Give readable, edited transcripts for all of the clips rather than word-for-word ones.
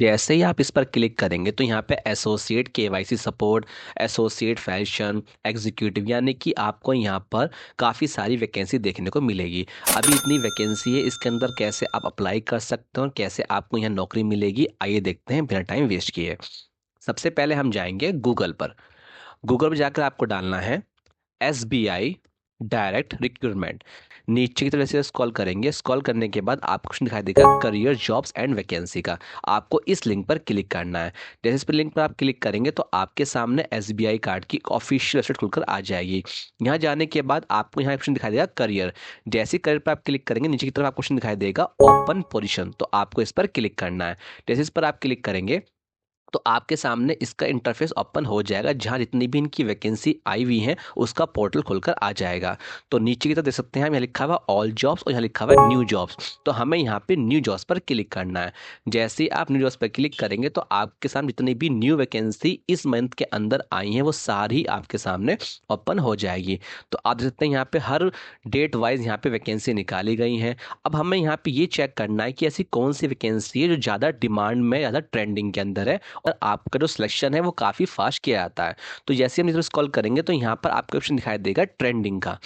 जैसे ही आप इस पर क्लिक करेंगे तो यहाँ पे associate KYC support, associate fashion, executive, यानी कि आपको यहाँ पर काफ़ी सारी वैकेंसी देखने को मिलेगी। अभी इतनी वैकेंसी है, इसके अंदर कैसे आप अप्लाई कर सकते हो और कैसे आपको यहाँ नौकरी मिलेगी, आइए देखते हैं बिना टाइम वेस्ट किए। सबसे पहले हम जाएंगे गूगल पर। गूगल पर जाकर आपको डालना है SBI डायरेक्ट रिक्रूटमेंट। नीचे की तरफ से स्क्रॉल करेंगे, स्क्रॉल करने के बाद आपको ऑप्शन दिखाई देगा करियर जॉब्स एंड वैकेंसी का। आपको इस लिंक पर क्लिक करना है। जैसे इस पर लिंक पर आप क्लिक करेंगे तो आपके सामने SBI कार्ड की ऑफिशियल वेबसाइट खुलकर आ जाएगी। यहाँ जाने के बाद आपको यहाँ ऑप्शन दिखाई देगा करियर। जैसे करियर पर आप क्लिक करेंगे नीचे की तरफ आपको ऑप्शन दिखाई देगा ओपन पोजीशन, तो आपको इस पर क्लिक करना है। जैसे इस पर आप क्लिक करेंगे तो आपके सामने इसका इंटरफेस ओपन हो जाएगा, जहां जितनी भी इनकी वैकेंसी आई हुई है उसका पोर्टल खुलकर आ जाएगा। तो नीचे की तरफ देख सकते हैं हम, यहाँ लिखा हुआ ऑल जॉब्स और यहाँ लिखा हुआ न्यू जॉब्स, तो हमें यहाँ पे न्यू जॉब्स पर क्लिक करना है। जैसे ही आप न्यू जॉब्स पर क्लिक करेंगे तो आपके सामने जितनी भी न्यू वैकेंसी इस मंथ के अंदर आई हैं वो सारी आपके सामने ओपन हो जाएगी। तो आप देख सकते हैं यहाँ पे हर डेट वाइज यहाँ पे वैकेंसी निकाली गई हैं। अब हमें यहाँ पे ये चेक करना है कि ऐसी कौन सी वैकेंसी है जो ज़्यादा डिमांड में, ज़्यादा ट्रेंडिंग के अंदर है और आपका जो सिलेक्शन है वो काफ़ी फास्ट किया जाता है। तो जैसे हम इधर स्क्रॉल करेंगे तो यहाँ पर आपको ऑप्शन दिखाई देगा ट्रेंडिंग का।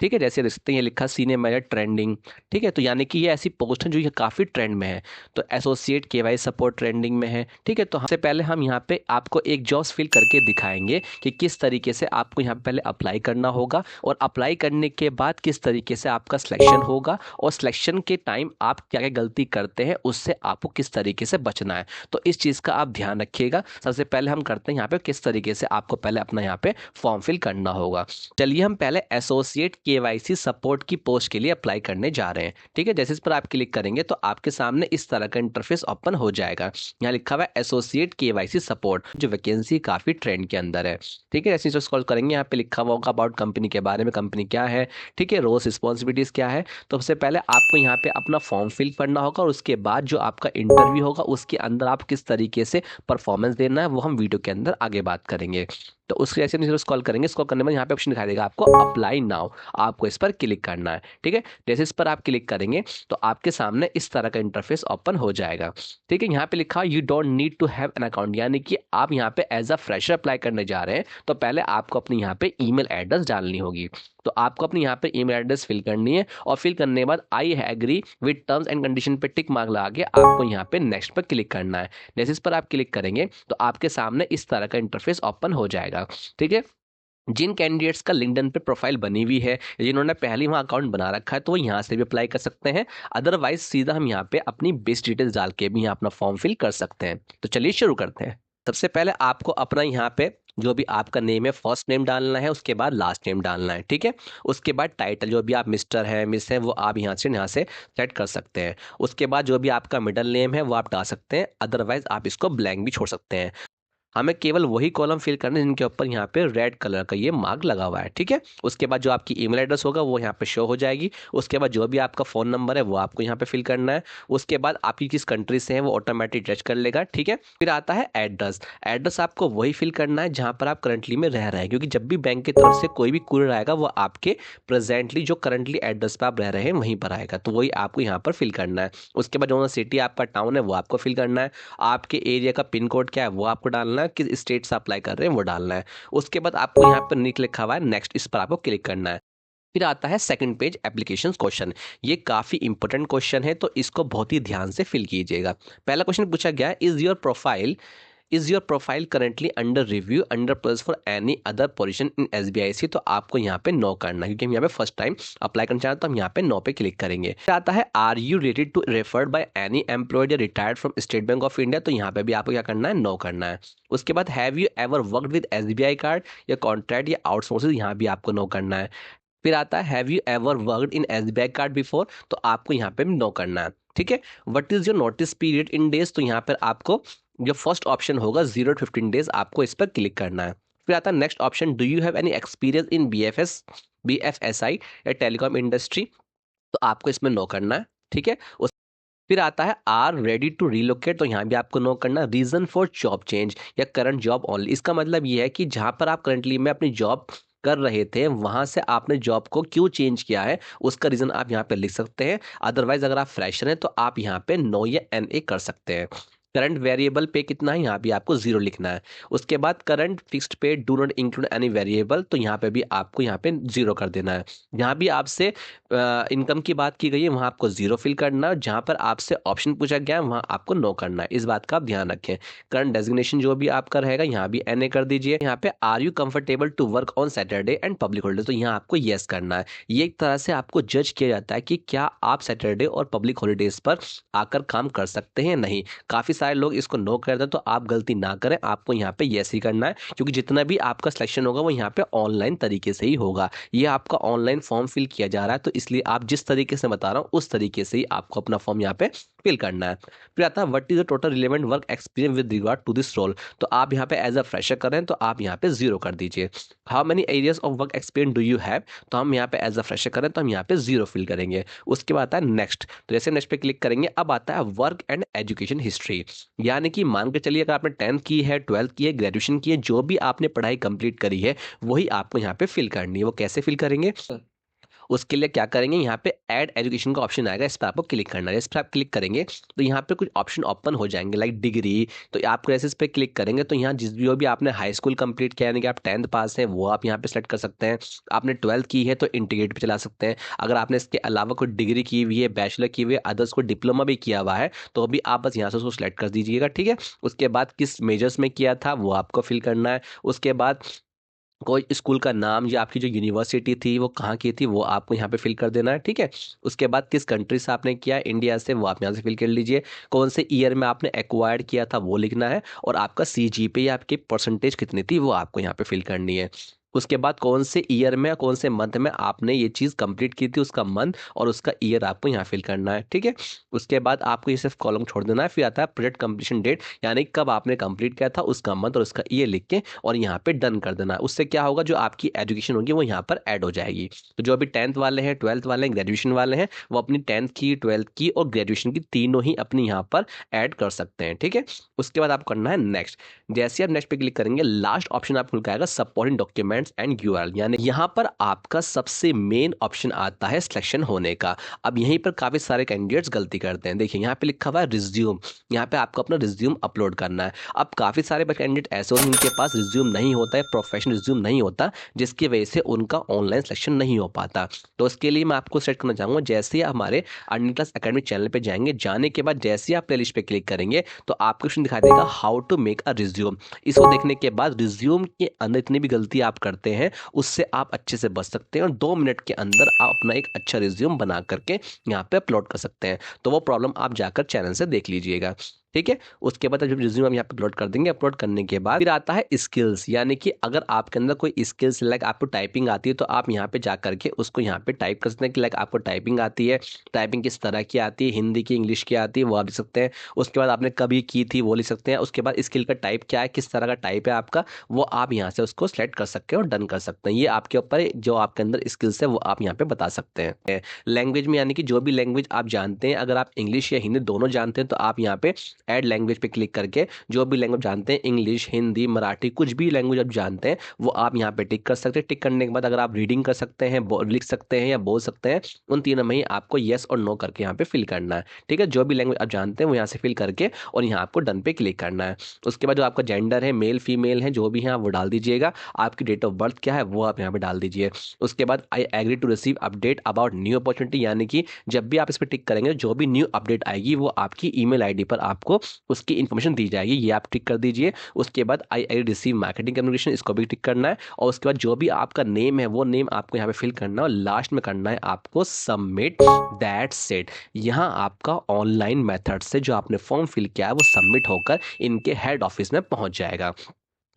ठीक है, जैसे देख सकते हैं ये लिखा सीनियर मैनेजर ट्रेंडिंग। ठीक है, तो यानी कि ये ऐसी पोस्ट है जो ये काफ़ी ट्रेंड में है। तो एसोसिएट केवाई सपोर्ट ट्रेंडिंग में है। ठीक है, तो सबसे पहले हम यहाँ पे आपको एक जॉब्स फिल करके दिखाएंगे कि किस तरीके से आपको यहाँ पे पहले अप्लाई करना होगा और अप्लाई करने के बाद किस तरीके से आपका सिलेक्शन होगा और सिलेक्शन के टाइम आप क्या क्या गलती करते हैं उससे आपको किस तरीके से बचना है। तो इस चीज़ का आप ध्यान रखिएगा। सबसे पहले हम करते हैं यहाँ पे किस तरीके से आपको पहले अपना यहाँ पे फॉर्म फिल करना होगा। चलिए हम पहले एसोसिएट केवाईसी सपोर्ट की पोस्ट के लिए अप्लाई करने जा रहे हैं। ठीक है, जैसे इस पर आप क्लिक करेंगे तो आपके सामने इस तरह का इंटरफेस ओपन हो जाएगा। यहाँ लिखा हुआ है एसोसिएट केवाईसी सपोर्ट, जो वैकेंसी काफी ट्रेंड के अंदर है। ठीक है, जैसे इसे स्क्रॉल करेंगे यहाँ पे लिखा हुआ होगा अबाउट कंपनी के बारे में, कंपनी क्या है, ठीक है, रोल्स रिस्पॉन्सिबिलिटीज क्या है। तो सबसे पहले आपको यहाँ पे अपना फॉर्म फिल करना होगा और उसके बाद जो आपका इंटरव्यू होगा उसके अंदर आप किस तरीके से परफॉर्मेंस देना है वो हम वीडियो के अंदर आगे बात करेंगे। तो उसके जैसे हम स्क्रॉल करेंगे, स्क्रॉल करने में यहाँ पे ऑप्शन दिखाई देगा आपको अप्लाई नाउ, आपको इस पर क्लिक करना है। ठीक है, जैसे इस पर आप क्लिक करेंगे तो आपके सामने इस तरह का इंटरफेस ओपन हो जाएगा। ठीक है, यहाँ पे लिखा you don't need to have an account, यानी कि आप यहाँ पे एज अ फ्रेशर अप्लाई करने जा रहे हैं तो पहले आपको अपनी यहाँ पे ईमेल एड्रेस डालनी होगी। तो आपको अपनी यहाँ पे ईमेल एड्रेस फिल करनी है और फिल करने के बाद I agree with terms and condition पे टिक मार्क लगा के आपको यहाँ पे नेक्स्ट पर क्लिक करना है। जैसे इस पर आप क्लिक करेंगे तो आपके सामने इस तरह का इंटरफेस ओपन हो जाएगा। ठीक है, जिन कैंडिडेट्स का लिंक्डइन पे प्रोफाइल बनी हुई है, जिन्होंने पहले वहाँ अकाउंट बना रखा है, तो वो यहाँ से भी अप्लाई कर सकते हैं। अदरवाइज सीधा हम यहाँ पे अपनी बेस्ट डिटेल्स डाल के भी यहाँ अपना फॉर्म फिल कर सकते हैं। तो चलिए शुरू करते हैं। सबसे पहले आपको अपना यहाँ पे जो भी आपका नेम है फर्स्ट नेम डालना है, उसके बाद लास्ट नेम डालना है। ठीक है, उसके बाद टाइटल जो भी आप मिस्टर है मिस है वो आप यहाँ से सेट कर सकते हैं। उसके बाद जो भी आपका मिडिल नेम है वो आप डाल सकते हैं, अदरवाइज आप इसको ब्लैंक भी छोड़ सकते हैं। हमें केवल वही कॉलम फिल करना है जिनके ऊपर यहाँ पे रेड कलर का ये मार्क लगा हुआ है। ठीक है, उसके बाद जो आपकी ईमेल एड्रेस होगा वो यहाँ पे शो हो जाएगी। उसके बाद जो भी आपका फ़ोन नंबर है वो आपको यहाँ पे फिल करना है। उसके बाद आपकी किस कंट्री से है वो ऑटोमेटिक जज कर लेगा। ठीक है, फिर आता है एड्रेस। एड्रेस आपको वही फिल करना है जहाँ पर आप करंटली में रह रहे हैं, क्योंकि जब भी बैंक की तरफ से कोई भी कुरियर आएगा वो आपके प्रेजेंटली जो करंटली एड्रेस पर आप रह रहे हैं वहीं पर आएगा, तो वही आपको यहाँ पर फिल करना है। उसके बाद जो सिटी आपका टाउन है वो आपको फिल करना है। आपके एरिया का पिन कोड क्या है वो आपको डालना है, किस स्टेट से अप्लाई कर रहे हैं वो डालना है। उसके बाद आपको यहाँ पर नीचे लिखा हुआ है नेक्स्ट, इस पर आपको क्लिक करना है। फिर आता है सेकंड पेज एप्लीकेशन क्वेश्चन। ये काफी इंपॉर्टेंट क्वेश्चन है तो इसको बहुत ही ध्यान से फिल कीजिएगा। पहला क्वेश्चन पूछा गया है, is your profile currently under review under process for any other position in SBIC, तो आपको यहाँ पे नो करना है क्योंकि हम यहाँ पे फर्स्ट टाइम अप्लाई करना चाहते हैं, तो हम यहाँ पे नो पे क्लिक करेंगे। फिर आता है are you related to referred by any employed या retired from State Bank of India, तो यहाँ पे भी आपको क्या करना है, नो करना है। उसके बाद have you ever worked with SBI card या कॉन्ट्रैक्ट या आउटसोर्सिंग, यहाँ भी आपको नो करना है। फिर आता है have you ever worked in SBI card before, तो आपको यहाँ पे नो करना है। ठीक है, what is your notice period in days, तो यहाँ पर आपको जो फर्स्ट ऑप्शन होगा 0 to 15 days, आपको इस पर क्लिक करना है। फिर आता है next option, do you have any experience in BFSI या टेलीकॉम इंडस्ट्री, तो आपको इसमें नो करना है। ठीक है, फिर आता है आर रेडी टू रिलोकेट, तो यहाँ भी आपको नो करना। रीजन फॉर जॉब चेंज या करंट जॉब ओनली, इसका मतलब ये है कि जहाँ पर आप करंटली में अपनी जॉब कर रहे थे वहां से आपने जॉब को क्यों चेंज किया है उसका रीजन आप यहाँ पे लिख सकते हैं। अदरवाइज अगर आप फ्रेशर हैं तो आप यहाँ पे नो या NA कर सकते हैं। करंट वेरिएबल पे कितना है, यहाँ भी आपको 0 लिखना है। उसके बाद करंट फिक्स्ड पे do not include any variable, तो यहाँ पे भी आपको यहाँ पे 0 कर देना है। जहाँ भी आपसे इनकम की बात की गई है वहाँ आपको 0 फिल करना है, जहाँ पर आपसे ऑप्शन पूछा गया है वहाँ आपको नो करना है। इस बात का आप ध्यान रखें। करंट डेजिग्नेशन जो भी आपका रहेगा यहाँ भी NA कर दीजिए। यहाँ पे are you comfortable to work on Saturday and public holiday, तो यहाँ आपको येस करना है। ये एक तरह से आपको जज किया जाता है कि क्या आप सैटरडे और पब्लिक हॉलीडेज पर आकर काम कर सकते हैं नहीं। काफ़ी सारे लोग इसको नो कर दें, तो आप गलती ना करें, आपको यहाँ पे येस ही करना है, क्योंकि जितना भी आपका सिलेक्शन होगा वो यहाँ पे ऑनलाइन तरीके से ही होगा। ये आपका ऑनलाइन फॉर्म फिल किया जा रहा है, तो इसलिए आप जिस तरीके से बता रहा हूँ उस तरीके से ही आपको अपना फॉर्म यहाँ पे फिल करना है। फिर आता है what is the total relevant work experience with regard to this role, तो आप यहाँ पे एज अ फ्रेशर कर रहे हैं तो आप यहाँ पे 0 कर दीजिए। How many areas of work experience do you have, तो हम यहाँ पे एज अ फ्रेशर करें तो हम यहाँ पे 0 फिल करेंगे। उसके बाद आता है नेक्स्ट, तो जैसे नेक्स्ट पे क्लिक करेंगे अब आता है वर्क एंड एजुकेशन हिस्ट्री, यानी कि मान के चलिए अगर आपने 10th की है, 12th की है, ग्रेजुएशन की है, जो भी आपने पढ़ाई कंप्लीट करी है वही आपको यहाँ पे फिल करनी है। वो कैसे फिल करेंगे, उसके लिए क्या करेंगे, यहाँ पे ऐड एजुकेशन का ऑप्शन आएगा, इस पर आपको क्लिक करना है। इस पर आप क्लिक करेंगे तो यहाँ पे कुछ ऑप्शन ओपन हो जाएंगे लाइक डिग्री, तो आपको ऐसे इस पर क्लिक करेंगे तो यहाँ जिस भी आपने हाई स्कूल कंप्लीट किया यानी कि आप 10th पास है वो आप यहाँ पे सेलेक्ट कर सकते हैं। आपने 12th की है तो इंटीग्रेट पे चला सकते हैं। अगर आपने इसके अलावा कोई डिग्री की हुई है, बैचलर की हुई है, अदर्स को डिप्लोमा भी किया हुआ है, तो अभी आप बस यहाँ से उसको सिलेक्ट कर दीजिएगा, ठीक है। उसके बाद किस मेजर्स में किया था वो आपको फिल करना है। उसके बाद कोई स्कूल का नाम या आपकी जो यूनिवर्सिटी थी वो कहाँ की थी वो आपको यहाँ पे फिल कर देना है, ठीक है। उसके बाद किस कंट्री से आपने किया, इंडिया से, वो आप यहाँ से फिल कर लीजिए। कौन से ईयर में आपने एक्वायर्ड किया था वो लिखना है, और आपका CGPA या आपकी परसेंटेज कितनी थी वो आपको यहाँ पे फिल करनी है। उसके बाद कौन से ईयर में कौन से मंथ में आपने ये चीज़ कंप्लीट की थी, उसका मंथ और उसका ईयर आपको यहाँ फिल करना है, ठीक है। उसके बाद आपको ये सिर्फ कॉलम छोड़ देना है। फिर आता है प्रोजेक्ट कंप्लीशन डेट, यानी कब आपने कंप्लीट किया था उसका मंथ और उसका ईयर लिख के और यहाँ पे डन कर देना है। उससे क्या होगा, जो आपकी एजुकेशन होगी वो यहाँ पर ऐड हो जाएगी। तो जो अभी 10th वाले हैं, 12th वाले हैं, ग्रेजुएशन वाले हैं, वो अपनी 10th की, 12th की और ग्रेजुएशन की तीनों ही अपनी यहाँ पर ऐड कर सकते हैं, ठीक है। उसके बाद आपको करना है नेक्स्ट। जैसे आप नेक्स्ट पे क्लिक करेंगे लास्ट ऑप्शन आपको खुल के आएगा सपोर्टिंग डॉक्यूमेंट्स एंड URL, यानी यहाँ पर आपका सबसे मेन ऑप्शन आता है सिलेक्शन होने का। अब यहीं पर काफी सारे कैंडिडेट्स गलती करते हैं। देखिए यहाँ पे लिखा हुआ है रिज्यूम, यहाँ पे आपको अपना रिज्यूम अपलोड करना है। अब काफी सारे कैंडिडेट ऐसे होते हैं जिनके पास रिज्यूम नहीं होता है, प्रोफेशनल रिज्यूम नहीं होता, जिसकी वजह से उनका ऑनलाइन सिलेक्शन नहीं हो पाता। तो उसके लिए मैं आपको सेट करना चाहूंगा, जैसे ही हमारे अर्निंग क्लास एकेडमी चैनल पे जाएंगे, जाने के बाद जैसे ही आप प्ले लिस्ट पे क्लिक करेंगे तो आपको ऑप्शन दिखाई देगा how to make a resume. इसको देखने के बाद रिज्यूम के अंदर इतनी भी गलती आप करते हैं उससे आप अच्छे से बच सकते हैं, और 2 मिनट के अंदर आप अपना एक अच्छा रिज्यूम बना करके यहाँ पे अपलोड कर सकते हैं। तो वो प्रॉब्लम आप जाकर चैनल से देख लीजिएगा, ठीक है। उसके बाद जब रिज्यूम हम यहाँ पे अपलोड कर देंगे, अपलोड करने के बाद फिर आता है स्किल्स, यानी कि अगर आपके अंदर कोई स्किल्स लाइक आपको टाइपिंग आती है तो आप यहाँ पे जा करके उसको यहाँ पे टाइप कर सकते हैं कि लाइक आपको टाइपिंग आती है, टाइपिंग किस तरह की आती है, हिंदी की, इंग्लिश की आती है, वो आप लिख सकते हैं। उसके बाद आपने कभी की थी वो लिख सकते हैं। उसके बाद स्किल का टाइप क्या है, किस तरह का टाइप है आपका, वो आप यहाँ से उसको सेलेक्ट कर सकते हैं और डन कर सकते हैं। ये आपके ऊपर है, जो आपके अंदर स्किल्स है वो आप यहाँ पे बता सकते हैं। लैंग्वेज में यानी कि जो भी लैंग्वेज आप जानते हैं, अगर आप इंग्लिश या हिंदी दोनों जानते हैं तो आप यहाँ पे ऐड लैंग्वेज पे क्लिक करके जो भी लैंग्वेज जानते हैं, इंग्लिश, हिंदी, मराठी, कुछ भी लैंग्वेज आप जानते हैं वो आप यहाँ पे टिक कर सकते हैं। टिक करने के बाद अगर आप रीडिंग कर सकते हैं, लिख सकते हैं या बोल सकते हैं, उन तीनों में ही आपको येस और नो करके यहाँ पे फिल करना है, ठीक है। जो भी लैंग्वेज आप जानते हैं वो यहाँ से फिल करके और यहाँ आपको डन पे क्लिक करना है। उसके बाद जो आपका जेंडर है, मेल फीमेल है, जो भी है आप वो डाल दीजिएगा। आपकी डेट ऑफ बर्थ क्या है वो आप यहाँ पे डाल दीजिए। उसके बाद I agree to receive update about new opportunity, यानी कि जब भी आप इस पर टिक करेंगे जो भी न्यू अपडेट आएगी वो आपकी ईमेल आईडी पर आपको उसकी इन्फॉर्मेशन दी जाएगी, ये आप टिक कर दीजिए। उसके बाद I agree receive marketing communication, इसको भी टिक करना है। और उसके बाद जो भी आपका नेम है वो नेम आपको यहाँ पे फिल करना है और लास्ट में करना है आपको सबमिट। That's it. यहाँ आपका ऑनलाइन मेथड से जो आपने फॉर्म फिल किया है वो सबमिट होकर इनके हेड ऑफिस में पहुंच जाएगा।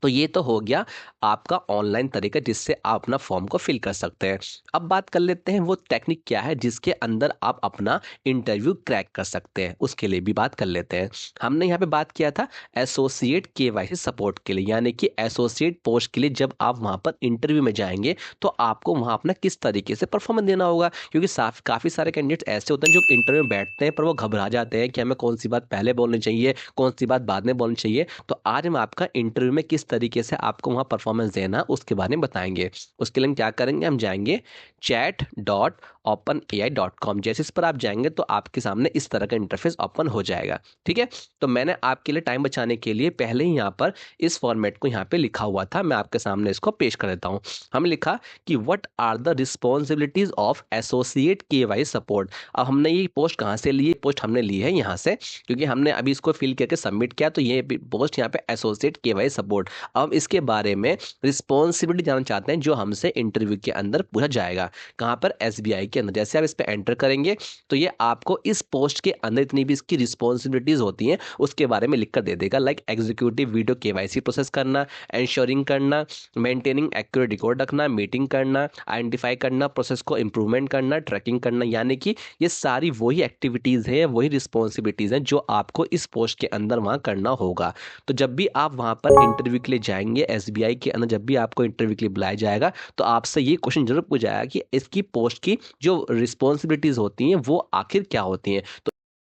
तो ये तो हो गया आपका ऑनलाइन तरीका जिससे आप अपना फॉर्म को फिल कर सकते हैं। अब बात कर लेते हैं वो टेक्निक क्या है जिसके अंदर आप अपना इंटरव्यू क्रैक कर सकते हैं, उसके लिए भी बात कर लेते हैं। हमने यहाँ पे बात किया था एसोसिएट KYC सपोर्ट के लिए, यानी कि एसोसिएट पोस्ट के लिए जब आप वहाँ पर इंटरव्यू में जाएंगे तो आपको वहाँ अपना किस तरीके से परफॉर्मेंस देना होगा, क्योंकि काफ़ी सारे कैंडिडेट्स ऐसे होते हैं जो इंटरव्यू में बैठते हैं पर वो घबरा जाते हैं कि हमें कौन सी बात पहले बोलनी चाहिए, कौन सी बात बाद में बोलनी चाहिए। तो आज हम आपका इंटरव्यू में किस तरीके से आपको वहां परफॉर्मेंस देना उसके बारे में बताएंगे। उसके लिए हम क्या करेंगे, हम जाएंगे chat.org openai.com। जैसे इस पर आप जाएंगे तो आपके सामने इस तरह का इंटरफेस ओपन हो जाएगा। ठीक है, तो मैंने आपके लिए टाइम बचाने के लिए पहले ही यहाँ पर इस फॉर्मेट को यहाँ पे लिखा हुआ था, मैं आपके सामने इसको पेश कर देता हूँ। हमने लिखा कि what are the responsibilities of associate KY support. अब हमने ये पोस्ट कहाँ से ली है? पोस्ट हमने ली है यहाँ से, क्योंकि हमने अभी इसको फिल करके सबमिट किया, तो ये पोस्ट यहाँ पे एसोसिएट केवाई सपोर्ट। अब इसके बारे में रिस्पॉन्सिबिलिटी जानना चाहते हैं जो हमसे इंटरव्यू के अंदर पूछा जाएगा। कहाँ पर? एसबीआई के अंदर। जैसे आप इस पर एंटर करेंगे तो ये आपको इस पोस्ट के अंदर इतनी भी इसकी रिस्पॉन्सिबिलिटीज होती हैं उसके बारे में लिख कर दे देगा। Like executive video KYC process करना, एंश्योरिंग करना, मेंटेनिंग एक्यूरेट रिकॉर्ड रखना, मीटिंग करना, आइडेंटिफाई करना, प्रोसेस को इंप्रूवमेंट करना, ट्रैकिंग करना। यानी कि ये सारी वही एक्टिविटीज़ है, वही रिस्पॉन्सिबिलिटीज़ हैं जो आपको इस पोस्ट के अंदर वहाँ करना होगा। तो जब भी आप वहाँ पर इंटरव्यू के लिए जाएंगे एसबीआई के अंदर, जब भी आपको इंटरव्यू के लिए बुलाया जाएगा तो आपसे ये क्वेश्चन जरूर पूछा जाएगा कि इसकी पोस्ट की जो रिस्पॉन्सिबिलिटीज़ होती हैं वो आखिर क्या होती हैं।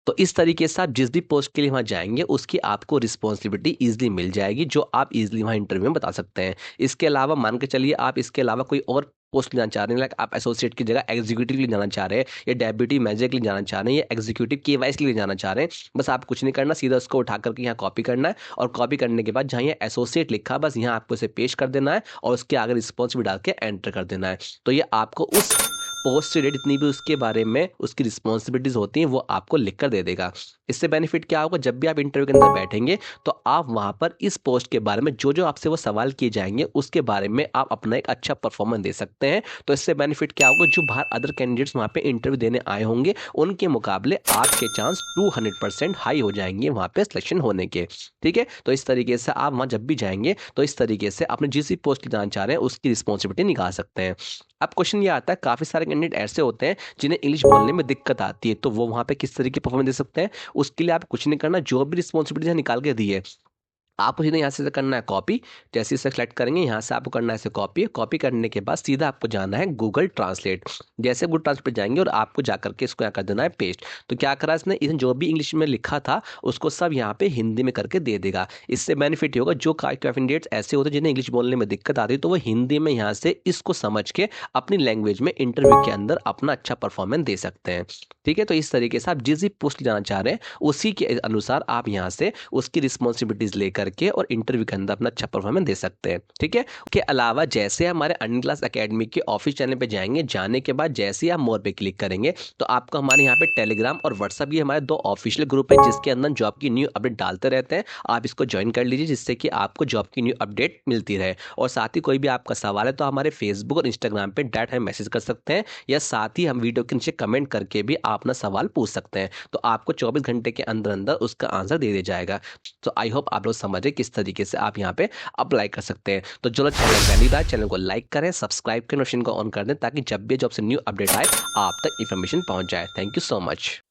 तो इस तरीके से आप जिस भी पोस्ट के लिए वहाँ जाएंगे उसकी आपको रिस्पॉन्सिबिलिटी ईजिली मिल जाएगी जो आप ईजिली वहाँ इंटरव्यू में बता सकते हैं। इसके अलावा मान के चलिए आप इसके अलावा कोई और पोस्ट लेना चाह रहे हैं, लाइक आप एसोसिएट की जगह एग्जीक्यूटिव के लिए जाना चाह रहे हैं, या डेप्यूटी मैनेजर के लिए जाना चाह रहे हैं, या एग्जीक्यूटिव केवाईसी के लिए जाना चाह रहे हैं, बस आप कुछ नहीं करना, सीधा उसको उठा करके यहाँ कॉपी करना है और कॉपी करने के बाद जहाँ ये एसोसिएट लिखा बस यहाँ आपको इसे पेश कर देना है और उसके आगे रिस्पॉन्सिबिलिटी डाल के एंटर कर देना है। तो ये आपको उस पोस्ट से रिलेटेड जितनी भी उसके बारे में उसकी रिस्पॉन्सिबिलिटीज होती हैं वो आपको लिख कर दे देगा। इससे बेनिफिट क्या होगा? जब भी आप इंटरव्यू के अंदर बैठेंगे तो आप वहां पर इस पोस्ट के बारे में जो जो आपसे वो सवाल किए जाएंगे उसके बारे में आप अपना एक अच्छा परफॉर्मेंस दे सकते हैं। तो इससे बेनिफिट क्या होगा? जो बाहर अदर कैंडिडेट्स वहां पे इंटरव्यू देने आए होंगे उनके मुकाबले आपके चांस 200% हाई हो जाएंगे वहां पे सिलेक्शन होने के। ठीक है, तो इस तरीके से आप वहां जब भी जाएंगे तो इस तरीके से अपने जिस भी पोस्ट की जाना चाह रहे हैं उसकी रिस्पॉन्सिबिलिटी निकाल सकते हैं। अब क्वेश्चन ये आता है, काफी सारे कैंडिडेट ऐसे होते हैं जिन्हें इंग्लिश बोलने में दिक्कत आती है, तो वो वहां पे किस तरीके परफॉर्मेंस दे सकते हैं? उसके लिए आप कुछ नहीं करना, जो भी रिस्पॉन्सिबिलिटी निकाल के दी है आपको सीधा यहाँ से करना है कॉपी। जैसे इसे सेलेक्ट करेंगे यहाँ से आपको करना है इसे कॉपी। कॉपी करने के बाद सीधा आपको जाना है गूगल ट्रांसलेट। जैसे गूगल ट्रांसलेट पे जाएंगे और आपको जाकर के इसको यहाँ कर देना है पेस्ट। तो क्या करा इसने जो भी इंग्लिश में लिखा था उसको सब यहाँ पे हिंदी में करके दे देगा। इससे बेनिफिट होगा जो कैंडिडेट्स ऐसे होते हैं जिन्हें इंग्लिश बोलने में दिक्कत आती है तो वो हिंदी में यहाँ से इसको समझ के अपनी लैंग्वेज में इंटरव्यू के अंदर अपना अच्छा परफॉर्मेंस दे सकते हैं। ठीक है, तो इस तरीके से आप जिस भी पोस्ट जाना चाह रहे हैं उसी के अनुसार आप यहाँ से उसकी रिस्पॉन्सिबिलिटीज लेकर के और इंटरव्यू के अंदर अपना अच्छा परफॉर्मेंस दे सकते हैं। ठीक है, के अलावा जैसे हमारे अर्निंग क्लास एकेडमी के ऑफिस चैनल पे जाएंगे, जाने के बाद जैसे ही आप मोर पे क्लिक करेंगे तो आपको हमारे यहाँ पे टेलीग्राम और व्हाट्सएप ये हमारे दो ऑफिशियल ग्रुप है जिसके अंदर जॉब की न्यू अपडेट डालते रहते हैं। आप इसको ज्वाइन कर लीजिए जिससे कि आपको जॉब की न्यू अपडेट मिलती रहे। और साथ ही कोई भी आपका सवाल है तो हमारे फेसबुक और इंस्टाग्राम पे डायरेक्ट हमें मैसेज कर सकते हैं, या साथ ही हम वीडियो के नीचे कमेंट करके भी आप अपना सवाल पूछ सकते हैं। तो आपको 24 घंटे के अंदर अंदर उसका आंसर दे दिया जाएगा। तो आई होप आप लोग समझे किस तरीके से आप यहाँ पे अप्लाई कर सकते हैं। तो चलो चैनल पहली बार चैनल को लाइक करें, सब्सक्राइब करें, नोटिफिकेशन को ऑन कर दें ताकि जब भी जॉब से न्यू अपडेट आए आप तक इन्फॉर्मेशन पहुंच जाए। Thank you so much.